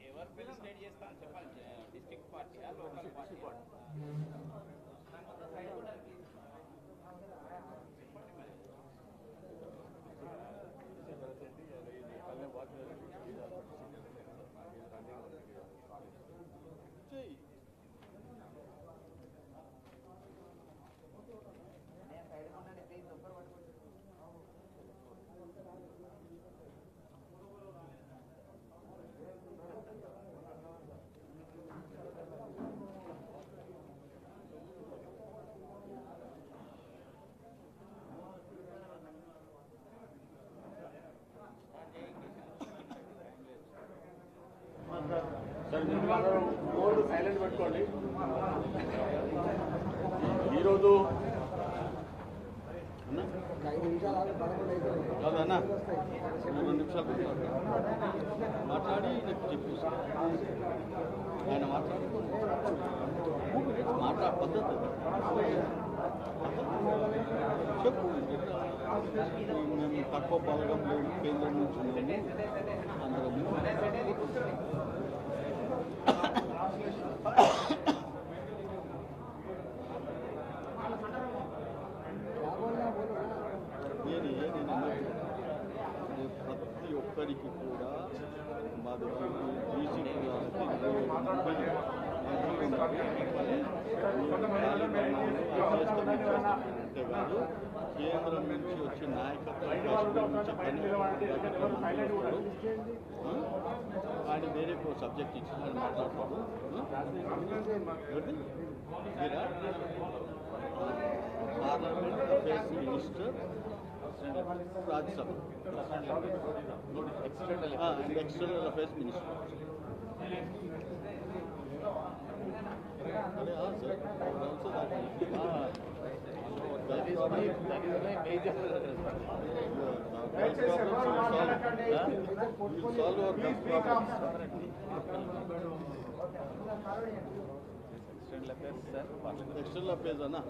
ఎవరు ప్రెసిడెంట్ చేస్తా అని చెప్పాలి. డిస్ట్రిక్ట్ పార్టీయా లోకల్ పార్టీ? బోర్డు సైలెంట్ పెట్టుకోండి. ఈరోజు కాదన్నా 2 నిమిషాలు మాట్లాడి నాకు చెప్పేస్తాను. ఆయన మాట్లాడ పద్ధతి చెప్పు. మేము తక్కువ బలగం లేదు, కేంద్రం నుంచి ఉన్నాము అందరము. ప్రతి ఒక్కరికి కూడా మా దగ్గర బీసీ అంతే కాదు, కేంద్రం నుంచి వచ్చే నాయకత్వం ఆయన వేరే సబ్జెక్ట్ ఇచ్చి ఆయన మాట్లాడతాడు. Parliament affairs minister, Rajya Sabha and external affairs minister. External affairs है ना,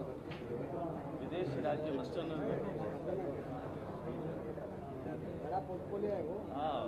विदेशी राज्य एक्सटर्नल बड़ा पोर्टफोलियो है वो. हाँ,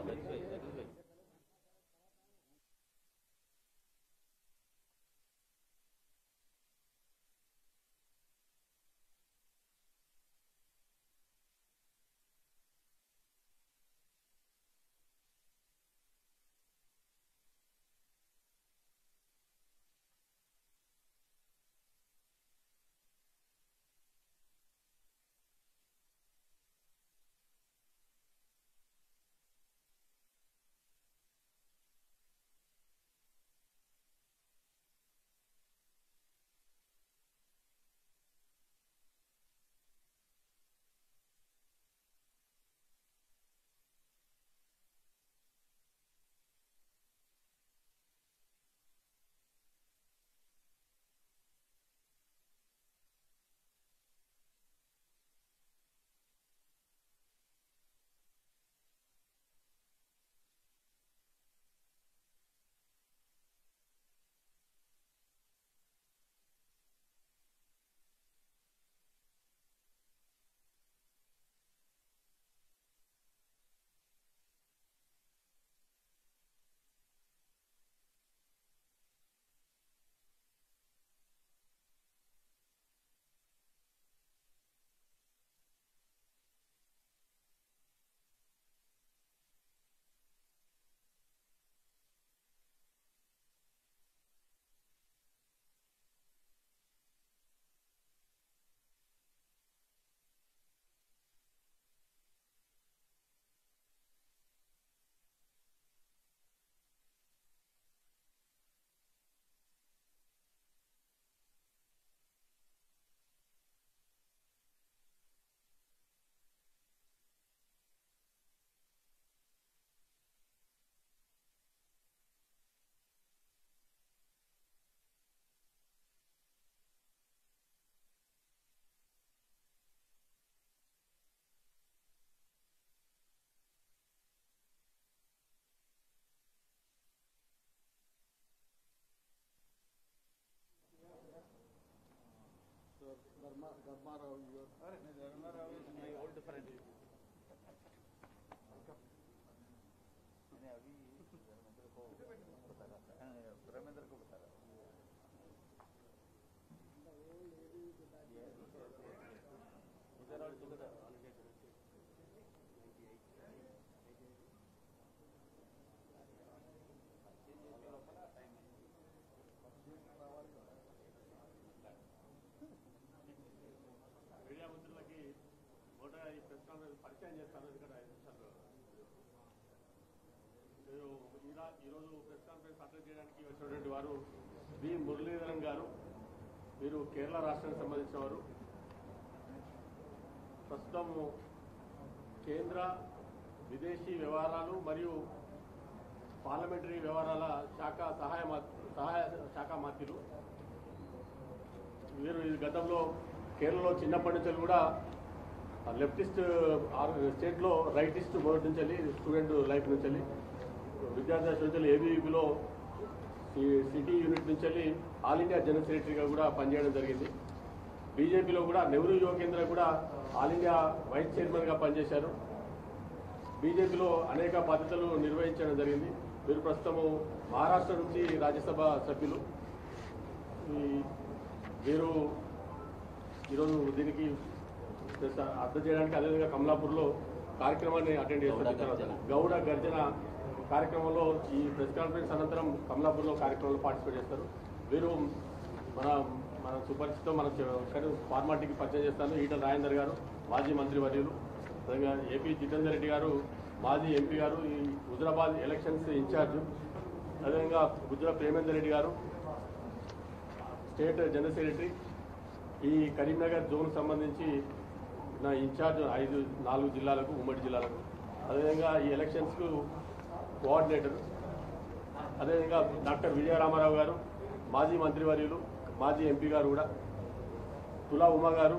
Dharmarao is my old friend. ఈరోజు ప్రెస్ కాన్ఫరెన్స్ అటెండ్ చేయడానికి వచ్చినటువంటి వారు శ్రీ మురళీధరన్ గారు. వీరు కేరళ రాష్ట్రానికి సంబంధించిన వారు. ప్రస్తుతం కేంద్ర విదేశీ వ్యవహారాలు మరియు పార్లమెంటరీ వ్యవహారాల సహాయ శాఖ మంత్రులు. వీరు ఈ గతంలో కేరళలో చిన్నప్పటి నుంచి కూడా లెఫ్టిస్ట్ స్టేట్లో రైటిస్ట్ బోర్డు నుంచి వెళ్ళి స్టూడెంట్ లైఫ్ నుంచి వెళ్ళి విద్యార్థి నుంచి వెళ్ళి ఏబీవీపీలో సిటీ యూనిట్ నుంచి వెళ్ళి ఆల్ ఇండియా జనరల్ సెక్రటరీగా కూడా పనిచేయడం జరిగింది. బీజేపీలో కూడా నెహ్రూ యువ కేంద్ర కూడా ఆల్ ఇండియా వైస్ చైర్మన్గా పనిచేశారు. బీజేపీలో అనేక బాధ్యతలు నిర్వహించడం జరిగింది. వీరు ప్రస్తుతము మహారాష్ట్ర నుంచి రాజ్యసభ సభ్యులు. వీరు ఈరోజు దీనికి అర్థం చేయడానికి అదేవిధంగా కమలాపూర్లో కార్యక్రమాన్ని అటెండ్ చేస్తారు. గౌడ గర్జన కార్యక్రమంలో ఈ ప్రెస్ కాన్ఫరెన్స్ అనంతరం కమలాపూర్లో కార్యక్రమంలో పార్టిసిపేట్ చేస్తారు. వీరు మన సుపరిచితం మన ఫార్మాలిటీకి పరిచయం చేస్తాను. ఈటల రాజేందర్ గారు మాజీ మంత్రివర్యులు, అదేవిధంగా ఏపీ జితేందర్ రెడ్డి గారు మాజీ ఎంపీ గారు, ఈ హుజురాబాద్ ఎలక్షన్స్ ఇన్ఛార్జ్, అదేవిధంగా గుజ్జల ప్రేమేందర్ రెడ్డి గారు స్టేట్ జనరల్ సెక్రటరీ, ఈ కరీంనగర్ జోన్ సంబంధించి నా ఇన్ఛార్జ్ 4 జిల్లాలకు, ఉమ్మడి జిల్లాలకు, అదేవిధంగా ఈ ఎలక్షన్స్కు కోఆర్డినేటర్, అదేవిధంగా డాక్టర్ విజయరామారావు గారు మాజీ మంత్రివర్యులు, మాజీ ఎంపీ గారు కూడా, తులా ఉమా గారు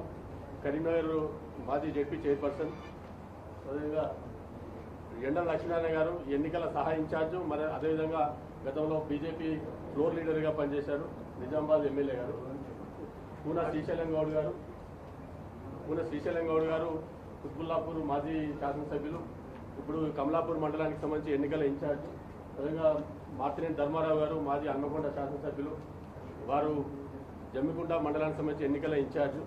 కరీంనగర్ మాజీ జెడ్పీ చైర్పర్సన్, అదేవిధంగా ఎండల లక్ష్మీనారాయణ గారు ఎన్నికల సహాయ ఇన్ఛార్జు, మరి అదేవిధంగా గతంలో బీజేపీ ఫ్లోర్ లీడర్గా పనిచేశారు, నిజామాబాద్ ఎమ్మెల్యే గారు, పూన శ్రీశైలం గౌడ్ గారు కుత్బుల్లాపూర్ మాజీ శాసనసభ్యులు, ఇప్పుడు కమలాపూర్ మండలానికి సంబంధించి ఎన్నికల ఇన్ఛార్జ్, అదేవిధంగా మార్తినేని ధర్మారావు గారు మాజీ హన్మకొండ శాసనసభ్యులు, వారు జమ్మికుంట మండలానికి సంబంధించి ఎన్నికల ఇన్ఛార్జ్.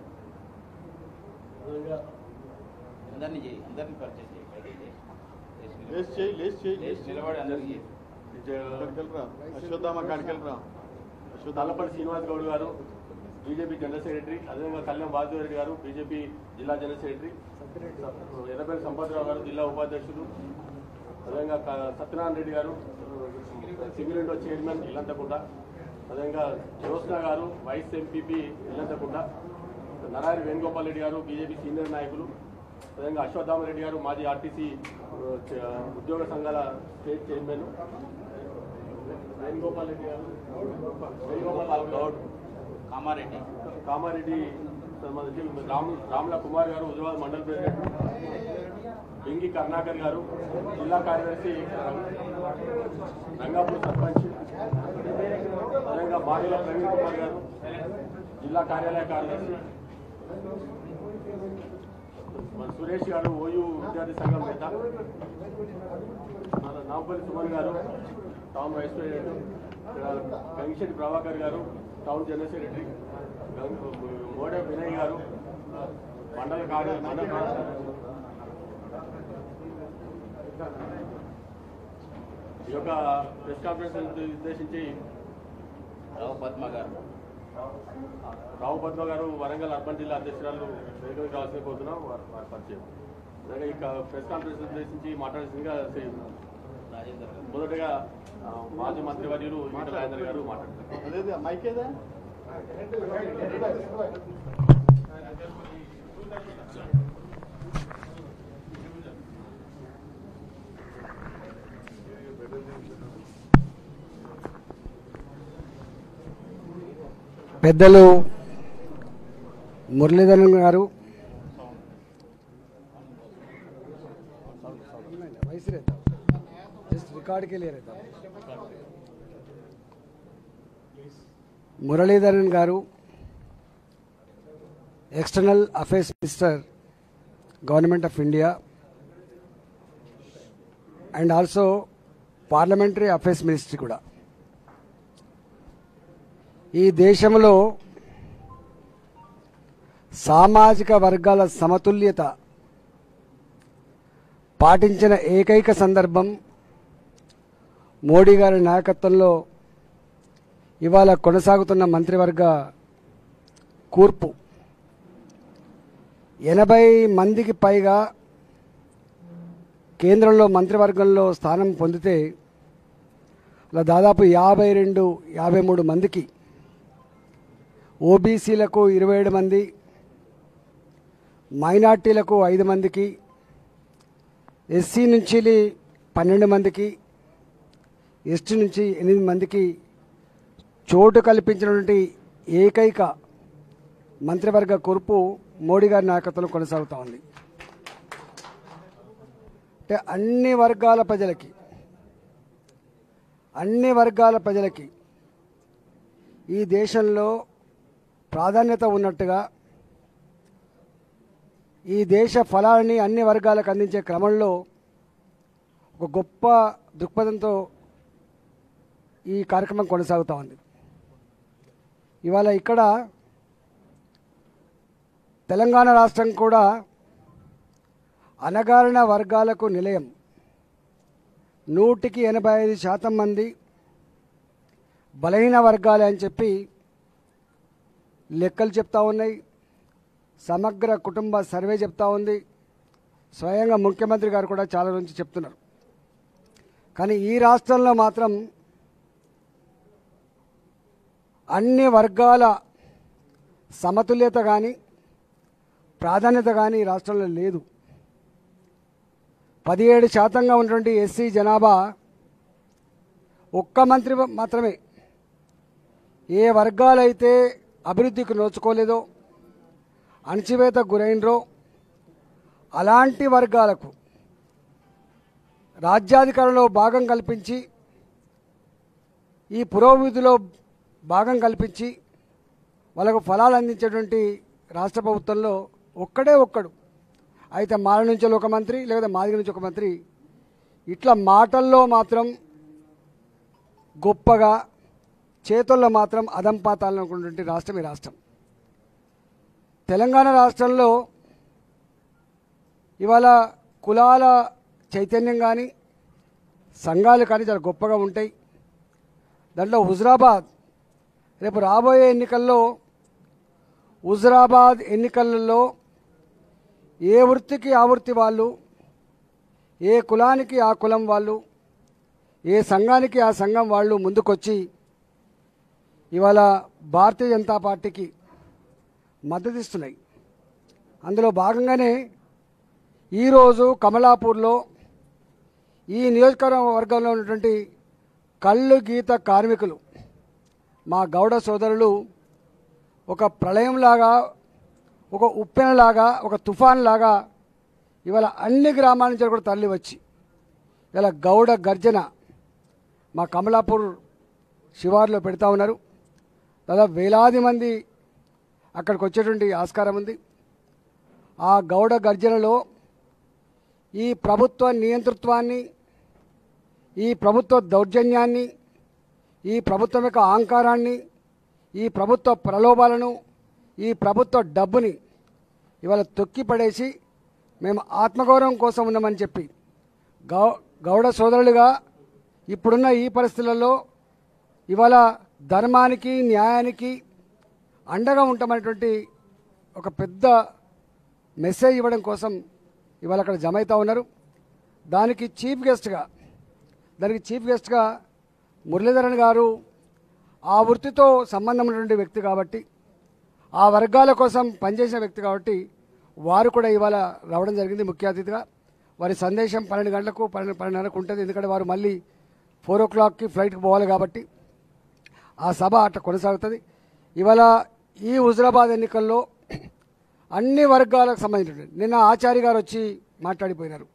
తలపల్లి శ్రీనివాస్ గౌడ్ గారు బీజేపీ జనరల్ సెక్రటరీ, అదేవిధంగా కళ్యాణ్ బాలరెడ్డి గారు బీజేపీ జిల్లా జనరల్ సెక్రటరీ, ఎర్రపల్లి సంపత్రావు గారు జిల్లా ఉపాధ్యక్షులు, అదేవిధంగా సత్యనారాయణ రెడ్డి గారు సింగిల్ విండో చైర్మన్ ఇల్లంతకుంట, అదేవిధంగా జ్యోత్స్న గారు వైస్ ఎంపీపీ ఇల్లంతకుంట, నరారి వేణుగోపాల్ రెడ్డి గారు బీజేపీ సీనియర్ నాయకులు, అదేవిధంగా అశ్వత్థామరెడ్డి గారు మాజీ ఆర్టీసీ ఉద్యోగ సంఘాల స్టేట్ చైర్మన్, వేణుగోపాల్ రెడ్డి గారు, వేణుగోపాల్ గౌడ్, కామారెడ్డి సంబంధించి రాముల కుమార్ గారు హుజురాబాద్ మండల్ ప్రెసిడెంట్, బింగి కరుణాకర్ గారు జిల్లా కార్యదర్శి రంగాపూర్ సర్పంచ్, అదేవిధంగా బాడీల ప్రవీణ్ కుమార్ గారు జిల్లా కార్యాలయ కార్యదర్శి, సురేష్ గారు ఓయూ విద్యార్థి సంఘం నేత, Nampally Suman garu town vice president, Gangishetti Prabhakar garu town general secretary, Mode Vinay garu మండల ఈ యొక్క ప్రెస్ కాన్ఫరెన్స్ ఉద్దేశించి రావు పద్మ గారు వరంగల్ అర్బన్ జిల్లా అధ్యక్షురాలు వేదికకు రావాల్సిన కోరుతున్నాం. వారి పరిచయం అలాగే ఈ ప్రెస్ కాన్ఫరెన్స్ ఉద్దేశించి మాట్లాడాల్సిందిగా మొదటగా మాజీ మంత్రివర్యులు ఈటల రాజేందర్ గారు మాట్లాడుతున్నారు. పెద్దలు మురళీధరన్ గారు, మురళీధరన్ గారు external affairs minister, government of India, and also parliamentary affairs ministry కూడా. ఈ దేశంలో సామాజిక వర్గాల సమతుల్యత పాటించిన ఏకైక సందర్భం మోడీ గారి నాయకత్వంలో ఇవాళ కొనసాగుతున్న మంత్రివర్గ కూర్పు. 80 మందికి పైగా కేంద్రంలో మంత్రివర్గంలో స్థానం పొందితే అలా దాదాపు 52-53 మందికి, ఓబీసీలకు 27 మంది, మైనార్టీలకు 5 మందికి, ఎస్సీ నుంచి 12 మందికి, ఎస్టీ నుంచి 8 మందికి చోటు కల్పించినటువంటి ఏకైక మంత్రివర్గ కూర్పు మోడీ గారి నాయకత్వంలో కొనసాగుతూ ఉంది. అంటే అన్ని వర్గాల ప్రజలకి ఈ దేశంలో ప్రాధాన్యత ఉన్నట్టుగా ఈ దేశ ఫలాన్ని అన్ని వర్గాలకు అందించే క్రమంలో ఒక గొప్ప దృక్పథంతో ఈ కార్యక్రమం కొనసాగుతూ ఉంది. ఇవాళ ఇక్కడ తెలంగాణ రాష్ట్రం కూడా అణగారిన వర్గాలకు నిలయం. 185% మంది బలహీన వర్గాలే అని చెప్పి లెక్కలు చెప్తా ఉన్నాయి. సమగ్ర కుటుంబ సర్వే చెప్తా ఉంది. స్వయంగా ముఖ్యమంత్రి గారు కూడా చాలా నుంచి చెప్తున్నారు. కానీ ఈ రాష్ట్రంలో మాత్రం అన్ని వర్గాల సమతుల్యత కానీ ప్రాధాన్యత కానీ ఈ రాష్ట్రంలో లేదు. 17% ఉన్నటువంటి ఎస్సీ జనాభా ఒక్క మంత్రి మాత్రమే ఏ వర్గాలైతే అభివృద్ధికి నోచుకోలేదో, అణచివేతకు గురైనరో అలాంటి వర్గాలకు రాజ్యాధికారంలో భాగం కల్పించి, ఈ పురోభివృద్ధిలో భాగం కల్పించి వాళ్ళకు ఫలాలు అందించేటువంటి రాష్ట్ర ప్రభుత్వంలో ఒక్కడు అయితే మాల నుంచి ఒక మంత్రి, లేదా మాదిగ నుంచి ఒక మంత్రి, ఇట్లా మాటల్లో మాత్రం గొప్పగా, చేతుల్లో మాత్రం అదంపాతాలనుకున్నటువంటి రాష్ట్రం ఈ రాష్ట్రం. తెలంగాణ రాష్ట్రంలో ఇవాళ కులాల చైతన్యం కానీ సంఘాలు కానీ చాలా గొప్పగా ఉంటాయి. దాంట్లో హుజురాబాద్ రేపు రాబోయే ఎన్నికల్లో హుజురాబాద్ ఎన్నికలలో ఏ వృత్తికి ఆ వృత్తి వాళ్ళు, ఏ కులానికి ఆ కులం వాళ్ళు, ఏ సంఘానికి ఆ సంఘం వాళ్ళు ముందుకొచ్చి ఇవాళ భారతీయ జనతా పార్టీకి మద్దతు ఇస్తున్నాయి. అందులో భాగంగానే ఈరోజు కమలాపూర్లో ఈ నియోజకవర్గంలో ఉన్నటువంటి కళ్ళు గీత కార్మికులు, మా గౌడ సోదరులు ఒక ప్రళయంలాగా, ఒక ఉప్పెనలాగా, ఒక తుఫాన్లాగా ఇవాళ అన్ని గ్రామాల నుంచి కూడా తరలి వచ్చి ఇలా గౌడ గర్జన మా కమలాపూర్ శివారులో పెడతా ఉన్నారు. దాదాపు వేలాది మంది అక్కడికి వచ్చేటువంటి ఆస్కారం ఉంది. ఆ గౌడ గర్జనలో ఈ ప్రభుత్వ నియంతృత్వాన్ని, ఈ ప్రభుత్వ దౌర్జన్యాన్ని, ఈ ప్రభుత్వం యొక్క అహంకారాన్ని, ఈ ప్రభుత్వ ప్రలోభాలను, ఈ ప్రభుత్వ డబ్బుని ఇవాళ తొక్కి పడేసి మేము ఆత్మగౌరవం కోసం ఉన్నామని చెప్పి గౌడ సోదరులుగా ఇప్పుడున్న ఈ పరిస్థితులలో ఇవాళ ధర్మానికి, న్యాయానికి అండగా ఉంటామనేటువంటి ఒక పెద్ద మెసేజ్ ఇవ్వడం కోసం ఇవాళ అక్కడ జమ అవుతూ ఉన్నారు. దానికి చీఫ్ గెస్ట్గా మురళీధరన్ గారు ఆ వృత్తితో సంబంధం ఉన్నటువంటి వ్యక్తి కాబట్టి, ఆ వర్గాల కోసం పనిచేసిన వ్యక్తి కాబట్టి వారు కూడా ఇవాళ రావడం జరిగింది ముఖ్య అతిథిగా. వారి సందేశం 12 గంటలకు 12:30కు ఉంటుంది. ఎందుకంటే వారు మళ్ళీ 4 o'clockకి ఫ్లైట్కి పోవాలి కాబట్టి ఆ సభ అట్లా కొనసాగుతుంది. ఇవాళ ఈ హుజురాబాద్ ఎన్నికల్లో అన్ని వర్గాలకు సంబంధించిన, నిన్న ఆచార్య గారు వచ్చి మాట్లాడిపోయినారు,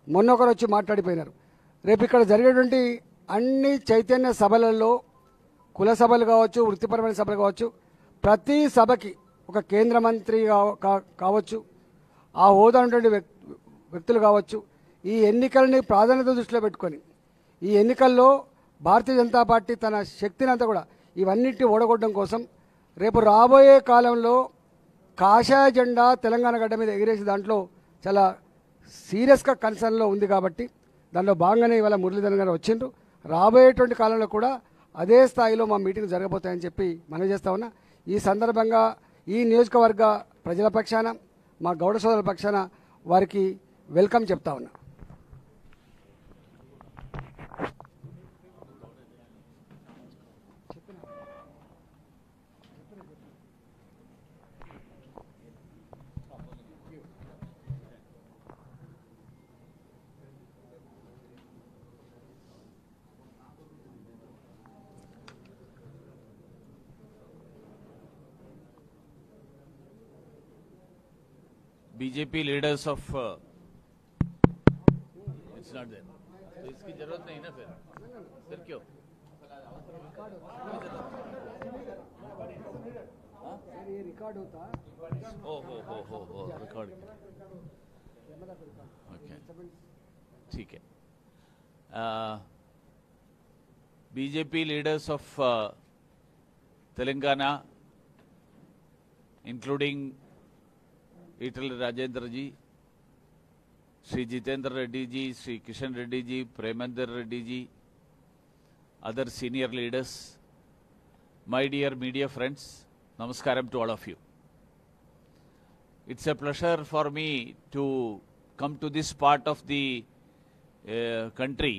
మొన్న ఒకరు వచ్చి మాట్లాడిపోయినారు. రేపు ఇక్కడ జరిగేటువంటి అన్ని చైతన్య సభలలో, కుల సభలు కావచ్చు, వృత్తిపరమైన సభలు కావచ్చు, ప్రతి సభకి ఒక కేంద్ర మంత్రి కావచ్చు, ఆ హోదా ఉన్నటువంటి వ్యక్తులు కావచ్చు, ఈ ఎన్నికలని ప్రాధాన్యత దృష్టిలో పెట్టుకొని ఈ ఎన్నికల్లో భారతీయ జనతా పార్టీ తన శక్తిని అంతా కూడా ఇవన్నిటిని ఓడగొట్టడం కోసం రేపు రాబోయే కాలంలో కాషాయ జెండా తెలంగాణ గడ్డ మీద ఎగిరేసి దాంట్లో చాలా సీరియస్గా కన్సర్న్లో ఉంది కాబట్టి దానిలో భాగంగానే ఇవాళ మురళీధరన్ గారు వచ్చిండ్రు. రాబోయేటువంటి కాలంలో కూడా అదే స్థాయిలో మా మీటింగ్ జరగబోతాయని చెప్పి మనవి చేస్తా ఉన్నా. ఈ సందర్భంగా ఈ నియోజకవర్గ ప్రజల పక్షాన మా గౌడ సోదరుల పక్షాన వారికి వెల్కమ్ చెప్తా ఉన్నా. BJP leaders of it's not there. तो इसकी जरूरत नहीं ना फिर क्यों? हो रिकॉर्ड ओके ठीक है. BJP leaders of Telangana, including Etela Rajender ji, Sri Jitendra Reddy ji, Sri Kishan Reddy ji, Premendra Reddy ji, other senior leaders, my dear media friends, namaskaram to all of you. It's a pleasure for me to come to this part of the country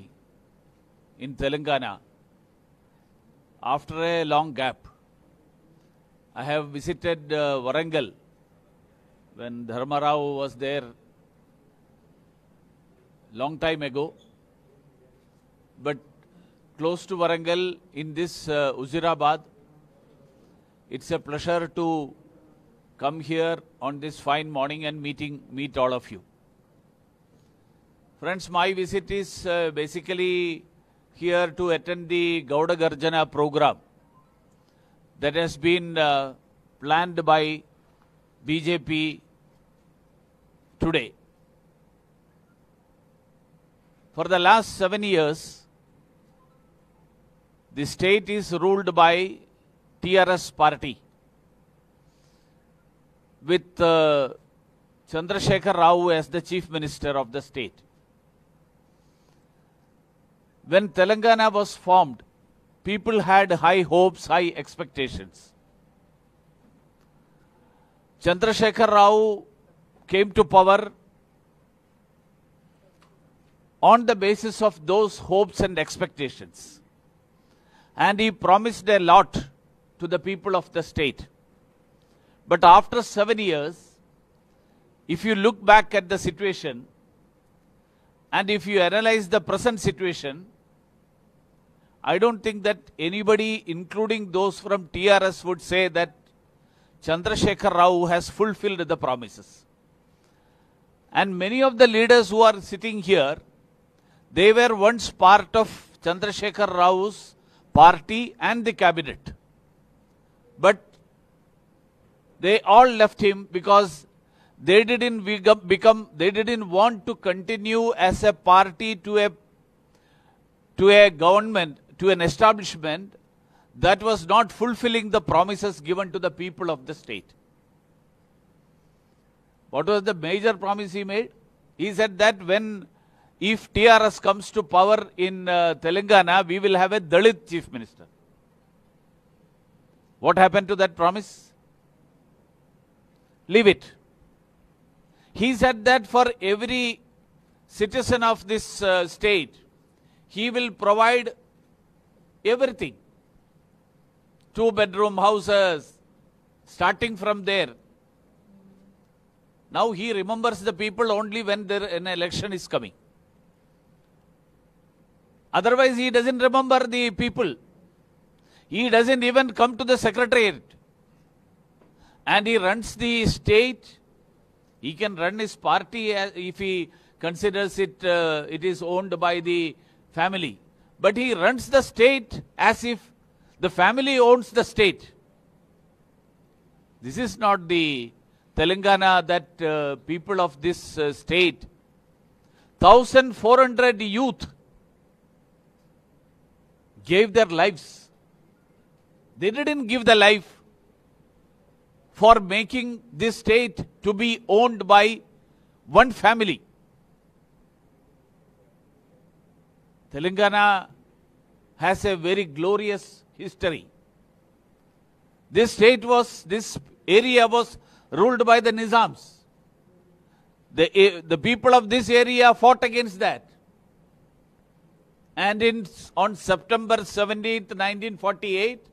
in Telangana after a long gap. I have visited Warangal when Dharmarao was there long time ago, but close to Warangal in this Huzurabad, it's a pleasure to come here on this fine morning and meet all of you. Friends, my visit is basically here to attend the Gauda Garjana program that has been planned by BJP today. For the last 7 years, the state is ruled by TRS party with Chandrasekhar Rao as the chief minister of the state. When Telangana was formed, people had high hopes, high expectations. Chandrasekhar Rao came to power on the basis of those hopes and expectations. And he promised a lot to the people of the state. But after 7 years, if you look back at the situation and if you analyze the present situation, I don't think that anybody, including those from TRS, would say that Chandrasekhar Rao has fulfilled the promises. And many of the leaders who are sitting here, they were once part of Chandrasekhar Rao's party and the cabinet. But they all left him because they didn't want to continue as a party to a government, to an establishment that was not fulfilling the promises given to the people of the state. What was the major promise he made? He said that if TRS comes to power in Telangana, we will have a Dalit chief minister. What happened to that promise? Leave it. He said that for every citizen of this state, he will provide everything. 2-bedroom houses, starting from there. Now he remembers the people only when an election is coming. Otherwise, he doesn't remember the people. He doesn't even come to the secretariat. And he runs the state. He can run his party if he considers it is owned by the family. But he runs the state as if the family owns the state. This is not the Telangana that people of this state, 1,400 youth gave their lives. They didn't give the life for making this state to be owned by one family. Telangana has a very glorious history. This area was ruled by the Nizams. The people of this area fought against that. And on September 17th, 1948,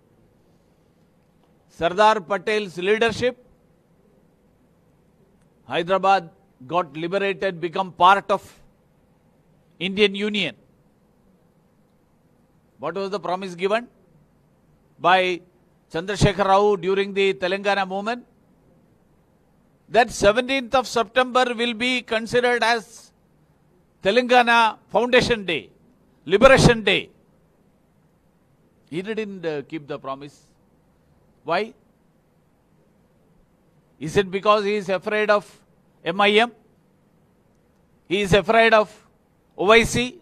Sardar Patel's leadership, Hyderabad got liberated, become part of Indian Union. What was the promise given by Chandrasekhar Rao during the Telangana movement? That 17th of September will be considered as Telangana Foundation Day, Liberation Day. He didn't keep the promise. Why? Is it because he is afraid of MIM? He is afraid of OIC?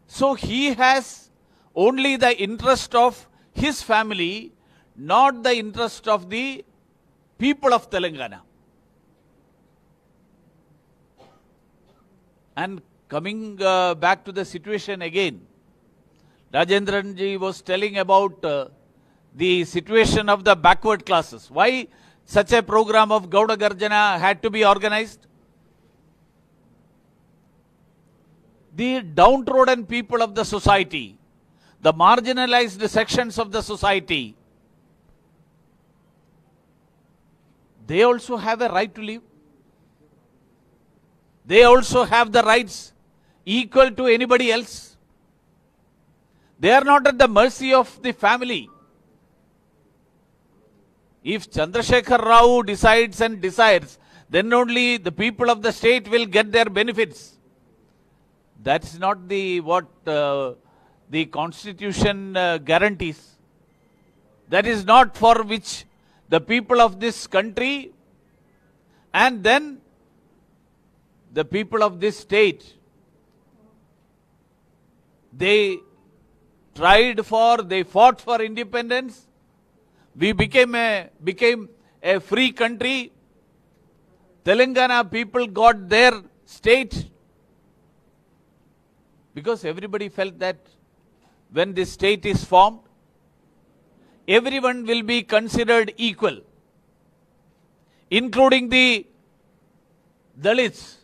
So he has only the interest of his family, not the interest of the people of Telangana. And coming back to the situation again, Rajender ji was telling about the situation of the backward classes. Why such a program of Gauda Garjana had to be organized? The downtrodden people of the society, the marginalized sections of the society, they also have a right to live. They also have the rights equal to anybody else. They are not at the mercy of the family. If Chandrasekhar Rao decides and desires, then only the people of the state will get their benefits. That's not what the Constitution guarantees. That is not for which the people of this country and then the people of this state, they fought for independence. We became a free country. Telangana people got their state because everybody felt that when this state is formed, everyone will be considered equal, including the Dalits,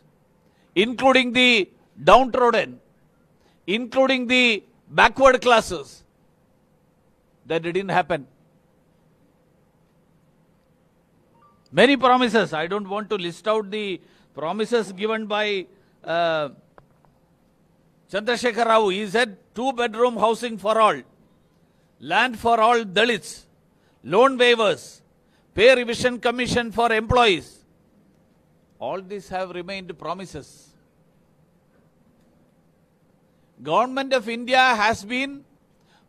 including the downtrodden, including the backward classes. That didn't happen. Many promises. I don't want to list out the promises given by Chandrasekhar Rao. He said 2-bedroom housing for all, land for all Dalits, loan waivers, pay revision commission for employees. All these have remained promises. Government of India has been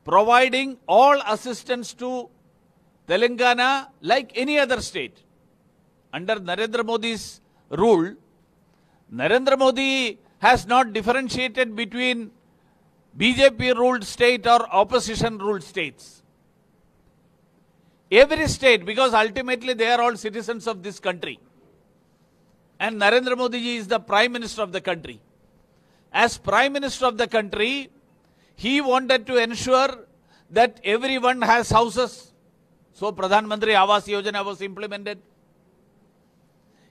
providing all assistance to Telangana like any other state. Under Narendra Modi's rule, Narendra Modi has not differentiated between BJP-ruled state or opposition-ruled states. Every state, because ultimately they are all citizens of this country. And Narendra Modi is the Prime Minister of the country. As Prime Minister of the country, he wanted to ensure that everyone has houses. So Pradhan Mantri Awas Yojana was implemented.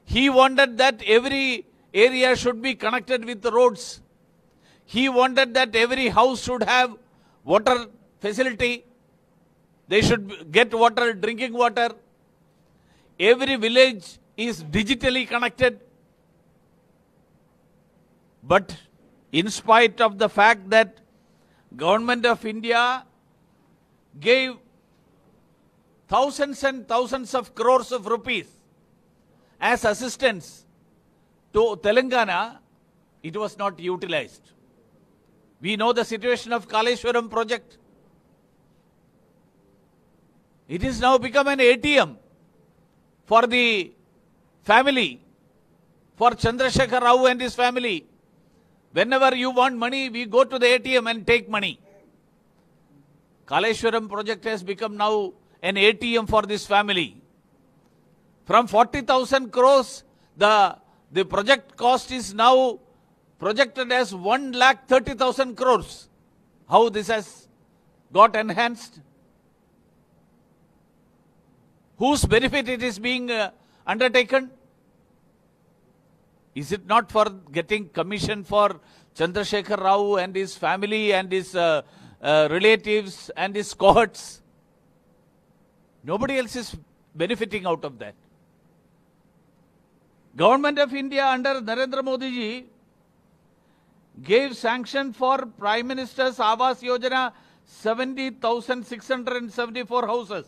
He wanted that every area should be connected with the roads. He wanted that every house should have water facility. They should get water, drinking water. Every village is digitally connected. But in spite of the fact that Government of India gave thousands and thousands of crores of rupees as assistance to Telangana, it was not utilized. We know the situation of Kaleshwaram project. It is now become an ATM for the family, for Chandrasekhar Rao and his family. Whenever you want money, we go to the ATM and take money. Kaleshwaram project has become now an ATM for this family. From 40,000 crores, the project cost is now projected as 1,30,000 crores. How this has got enhanced? Whose benefit it is being undertaken? Is it not for getting commission for Chandrasekhar Rao and his family and his relatives and his cohorts? Nobody else is benefiting out of that. Government of India under Narendra Modi ji gave sanction for Prime Minister's Awas Yojana 70,674 houses.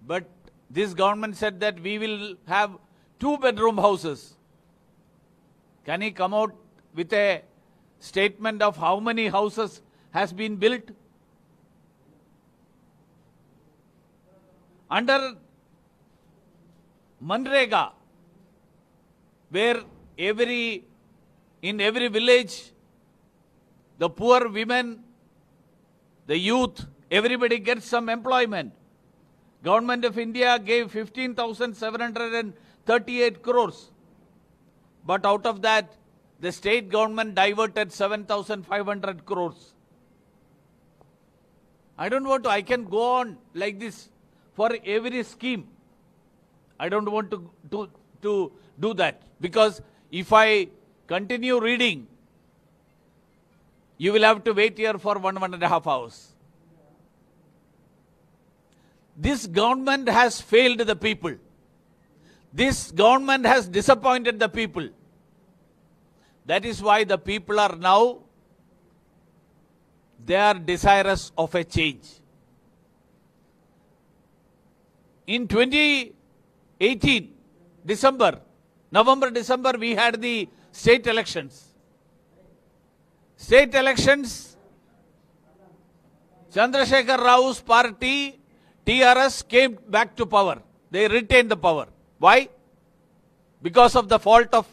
But this government said that we will have 2-bedroom houses. Can he come out with a statement of how many houses has been built? Under Manrega, where in every village, the poor women, the youth, everybody gets some employment. Government of India gave 15,738 crores. But out of that, the state government diverted 7,500 crores. I can go on like this for every scheme. I don't want to do that, because if I continue reading, you will have to wait here for 1.5 hours. This government has failed the people. This government has disappointed the people. That is why the people are now, they are desirous of a change. In 2018, November, December, we had the state elections. State elections, Chandrasekhar Rao's party, TRS, came back to power. They retained the power. Why? Because of the fault of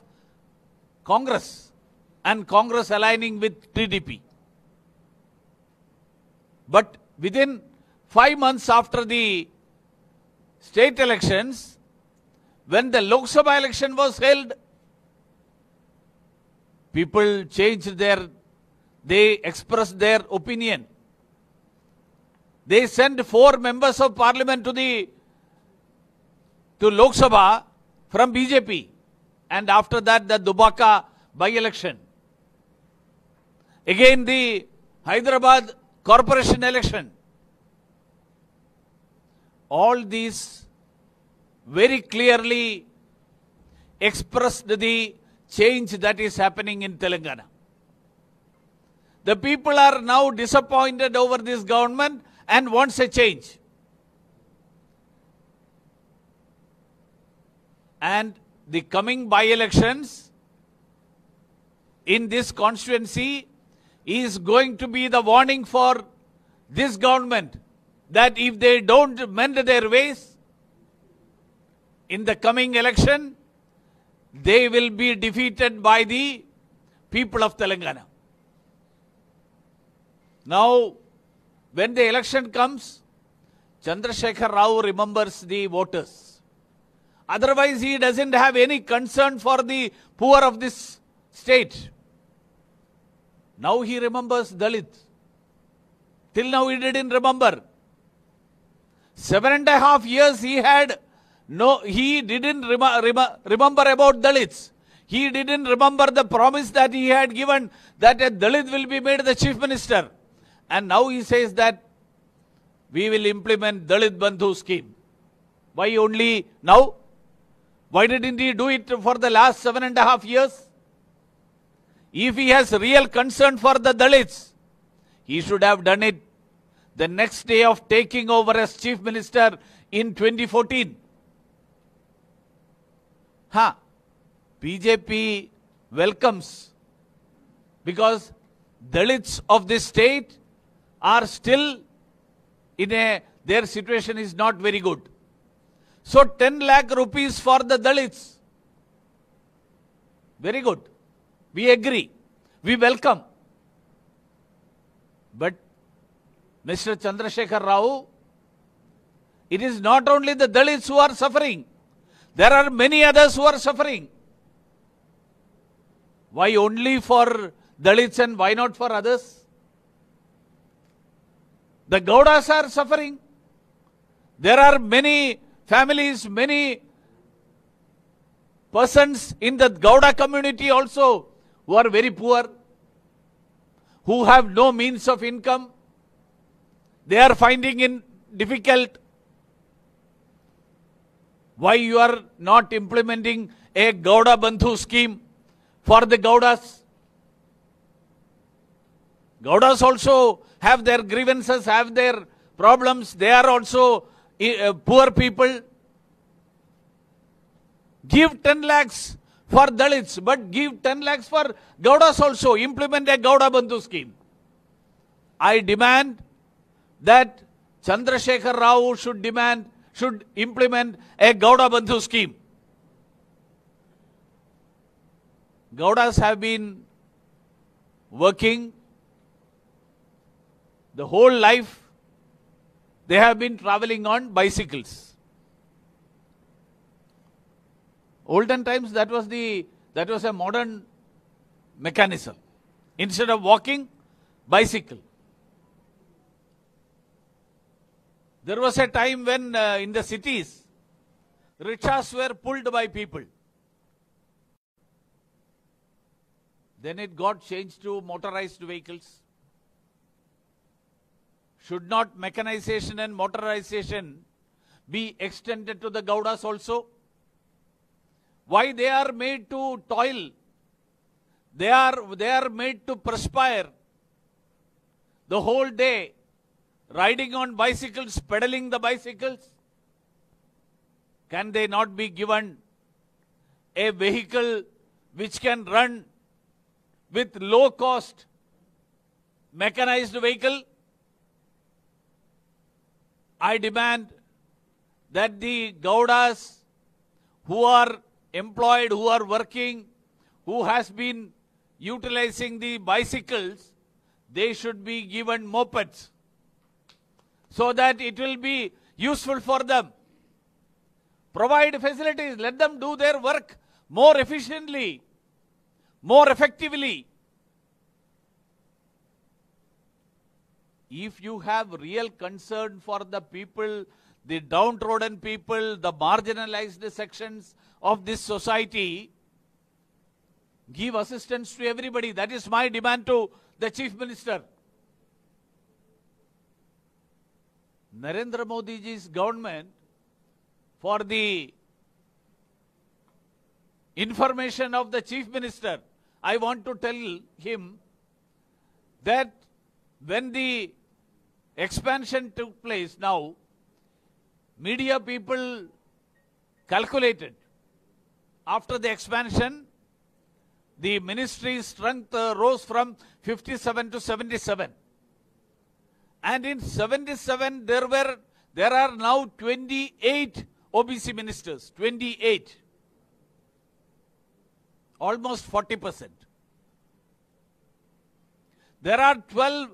Congress and Congress aligning with TDP. But within 5 months after the state elections, when the Lok Sabha election was held, people changed they expressed their opinion. They sent 4 members of parliament to Lok Sabha from BJP. And after that, the Dubaka by-election. Again, the Hyderabad corporation election. All these very clearly expressed the change that is happening in Telangana. The people are now disappointed over this government and wants a change. And the coming by-elections in this constituency is going to be the warning for this government that if they don't mend their ways in the coming election, they will be defeated by the people of Telangana. Now, when the election comes, Chandrasekhar Rao remembers the voters. Otherwise, he doesn't have any concern for the poor of this state. Now he remembers Dalits. Till now he didn't remember. 7.5 years he didn't remember about Dalits. He didn't remember the promise that he had given that a Dalit will be made the chief minister. And now he says that we will implement Dalit Bandhu scheme. Why only now? Why didn't he do it for the last 7.5 years? If he has real concern for the Dalits, he should have done it the next day of taking over as chief minister in 2014. BJP welcomes, because Dalits of this state are still their situation is not very good. So 10 lakh rupees for the Dalits. Very good. We agree. We welcome. But Mr. Chandrasekhar Rao, it is not only the Dalits who are suffering. There are many others who are suffering. Why only for Dalits and why not for others? The Gaudas are suffering. There are many families, many persons in the Gauda community also who are very poor, who have no means of income. They are finding it difficult. Why you are not implementing a Gauda Bandhu scheme for the Gaudas? Gaudas also have their grievances, have their problems. They are also poor people. Give 10 lakhs for Dalits, but give 10 lakhs for Gaudas also. Implement a Gauda Bandhu scheme. I demand that Chandrasekhar Rao should implement a Gauda Bandhu scheme. Gaudas have been working the whole life. They have been traveling on bicycles. Olden times, that was a modern mechanism. Instead of walking, bicycle. There was a time when in the cities, rickshaws were pulled by people. Then it got changed to motorized vehicles. Should not mechanization and motorization be extended to the Gaudas also? Why they are made to toil? They are made to perspire the whole day, riding on bicycles, pedaling the bicycles. Can they not be given a vehicle which can run with low cost mechanized vehicle? I demand that the Gaudas who are employed, who are working, who has been utilizing the bicycles, they should be given mopeds so that it will be useful for them. Provide facilities, let them do their work more efficiently, more effectively. If you have real concern for the people, the downtrodden people, the marginalized sections of this society, give assistance to everybody. That is my demand to the Chief Minister. Narendra Modi ji's government, for the information of the Chief Minister, I want to tell him that when the expansion took place now, media people calculated after the expansion, the ministry's strength rose from 57 to 77. And in 77, there are now 28 OBC ministers, 28. Almost 40%. There are 12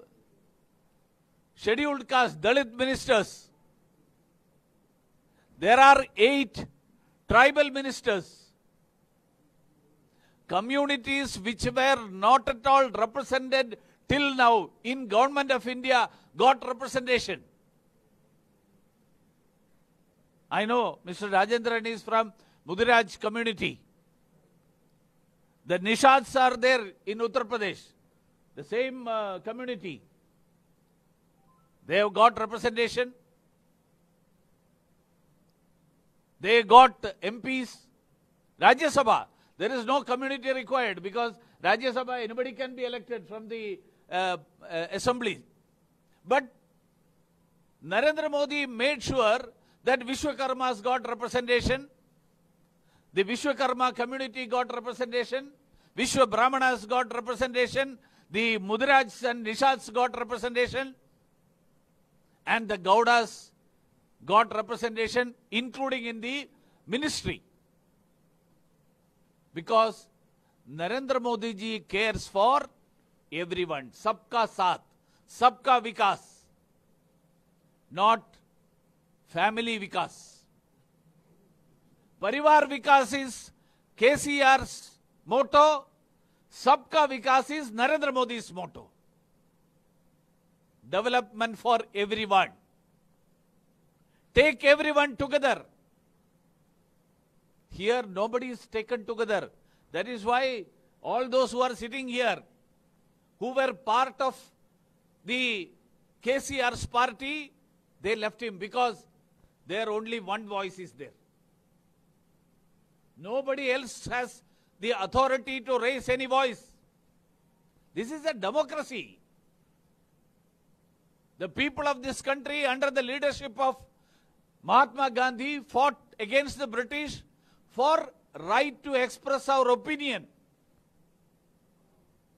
scheduled caste Dalit ministers. There are 8 tribal ministers. Communities which were not at all represented till now in Government of India got representation. I know Mr. Rajender is from Mudiraj community. The Nishads are there in Uttar Pradesh, the same community. They have got representation. They got MPs. Rajya Sabha, there is no community required because Rajya Sabha, anybody can be elected from the assembly. But Narendra Modi made sure that Vishwakarmas got representation. The Vishwakarma community got representation. Vishwa Brahmanas got representation. The Mudiraj and Nishads got representation. And the Gaudas got representation, including in the ministry. Because Narendra Modi ji cares for everyone. Sabka Saath, Sabka Vikas. not family vikas. Parivar vikas is KCR's motto. Sabka vikas is Narendra Modi's motto. Development for everyone. Take everyone together. Here nobody is taken together. That is why all those who are sitting here, who were part of the KCR's party, they left him because there only one voice is there. Nobody else has the authority to raise any voice. This is a democracy. The people of this country under the leadership of Mahatma Gandhi fought against the British for right to express our opinion.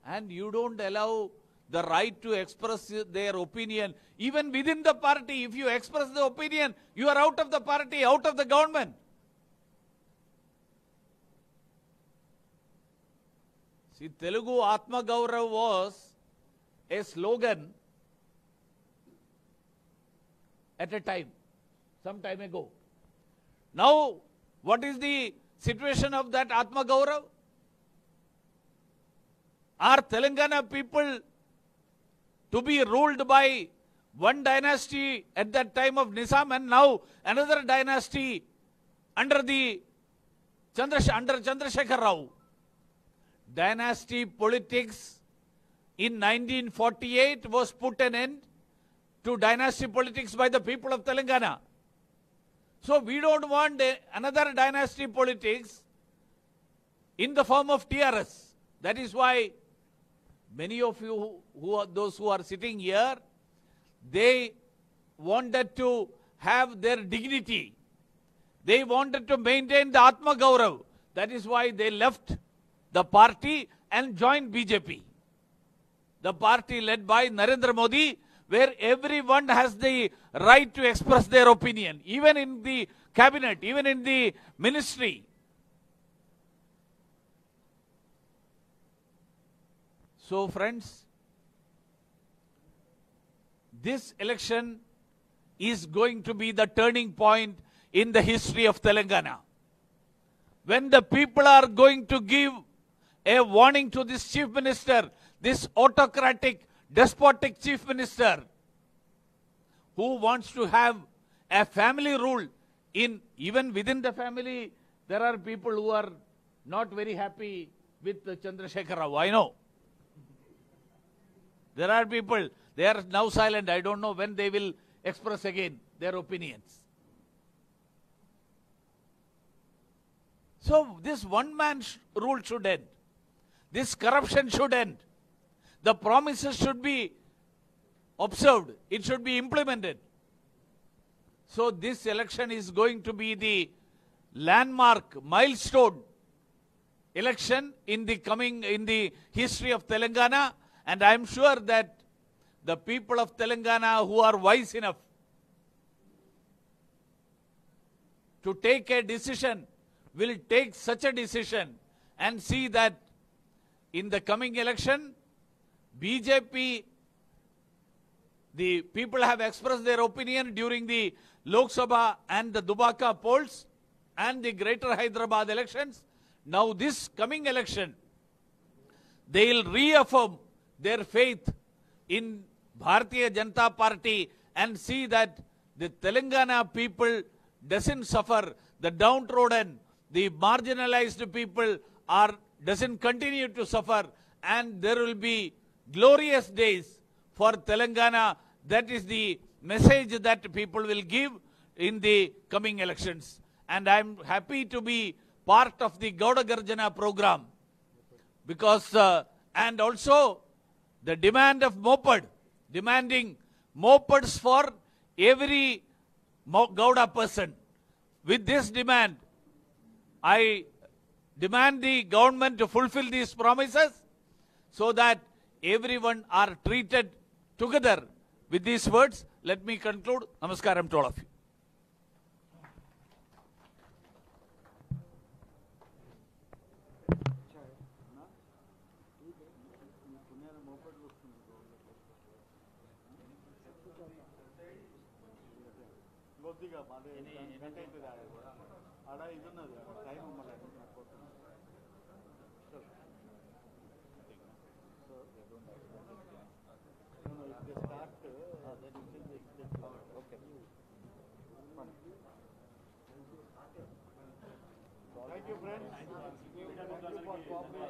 And you don't allow the right to express their opinion. Even within the party, if you express the opinion, you are out of the party, out of the government. See, Telugu Atma Gaurav was a slogan at a time, some time ago. Now, what is the situation of that Atma Gaurav? Are Telangana people to be ruled by one dynasty at that time of Nizam and now another dynasty under the under Chandrasekhar Rao? Dynasty politics in 1948 was put an end to dynasty politics by the people of Telangana. So we don't want another dynasty politics in the form of TRS. That is why many of you, those who are sitting here, they wanted to have their dignity. They wanted to maintain the Atma Gaurav. That is why they left the party and joined BJP. The party led by Narendra Modi, where everyone has the right to express their opinion, even in the cabinet, even in the ministry. So friends, this election is going to be the turning point in the history of Telangana. When the people are going to give a warning to this chief minister, this autocratic, despotic chief minister, who wants to have a family rule. Even within the family, there are people who are not very happy with Chandrasekhar Rao. I know. There are people, they are now silent. I don't know when they will express again their opinions. So this one-man rule should end. This corruption should end. The promises should be observed. It should be implemented. So this election is going to be the landmark, milestone election in the history of Telangana. And I am sure that the people of Telangana who are wise enough to take a decision will take such a decision and see that in the coming election, BJP, the people have expressed their opinion during the Lok Sabha and the Dubaka polls and the Greater Hyderabad elections. Now this coming election, they will reaffirm their faith in Bharatiya Janata Party and see that the Telangana people doesn't suffer, the downtrodden, the marginalized people doesn't continue to suffer, and there will be glorious days for Telangana. That is the message that people will give in the coming elections. And I am happy to be part of the Gauda Garjana program because, and also the demand of moped, demanding mopeds for every Gauda person. With this demand, I demand the government to fulfill these promises so that everyone are treated together. With these words, let me conclude. Namaskaram to all of you. కొద్దిగా మళ్ళీ గంట అవుతుంది ఆడ ఇది ఉన్నది time మళ్ళీ Thank you, friends. Thank you for cooperating.